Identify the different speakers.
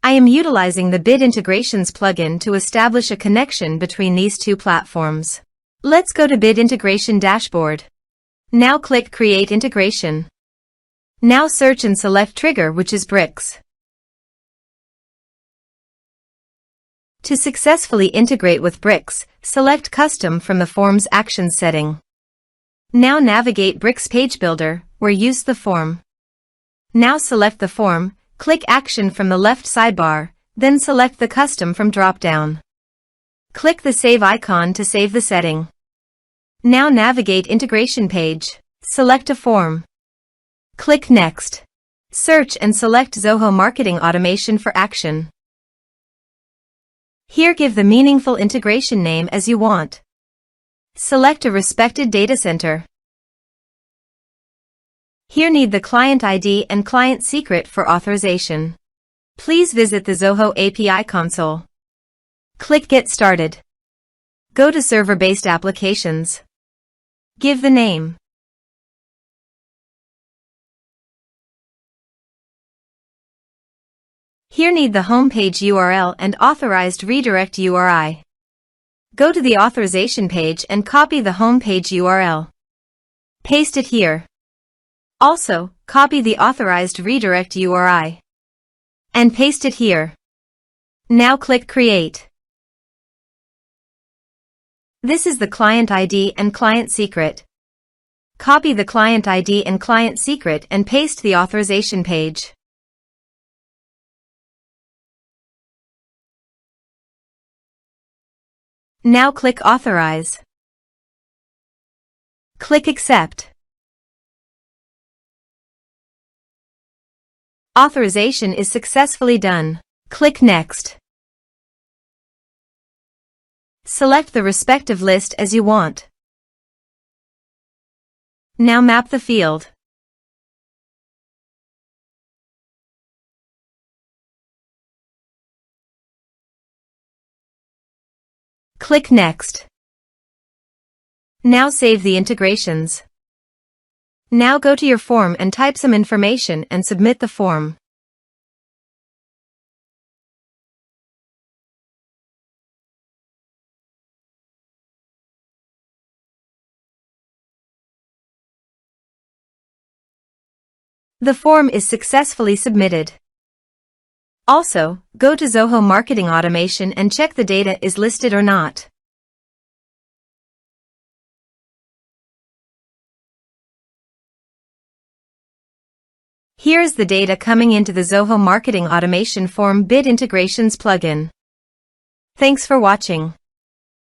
Speaker 1: I am utilizing the Bit Integrations plugin to establish a connection between these two platforms. Let's go to Bit Integration Dashboard. Now click Create Integration. Now search and select Trigger, which is bricks. To successfully integrate with bricks, select Custom from the Form's Actions setting. Now navigate Bricks Page Builder, where use the form. Now select the form, click Action from the left sidebar, then select the Custom from drop-down. Click the Save icon to save the setting. Now navigate Integration Page. Select a form. Click Next. Search and select Zoho Marketing Automation for action. Here give the meaningful integration name as you want. Select a respected data center. Here need the client ID and client secret for authorization. Please visit the Zoho API console. Click Get Started. Go to Server-Based Applications. Give the name. Here need the homepage URL and authorized redirect URI. Go to the authorization page and copy the homepage URL. Paste it here. Also, copy the authorized redirect URI. And paste it here. Now click Create. This is the client ID and client secret. Copy the client ID and client secret and paste the authorization page. Now click Authorize. Click Accept. Authorization is successfully done. Click Next. Select the respective list as you want. Now map the field. Click Next. Now save the integrations. Now go to your form and type some information and submit the form. The form is successfully submitted. Also, go to Zoho Marketing Automation and check the data is listed or not. Here is the data coming into the Zoho Marketing Automation Form Bit Integrations plugin. Thanks for watching.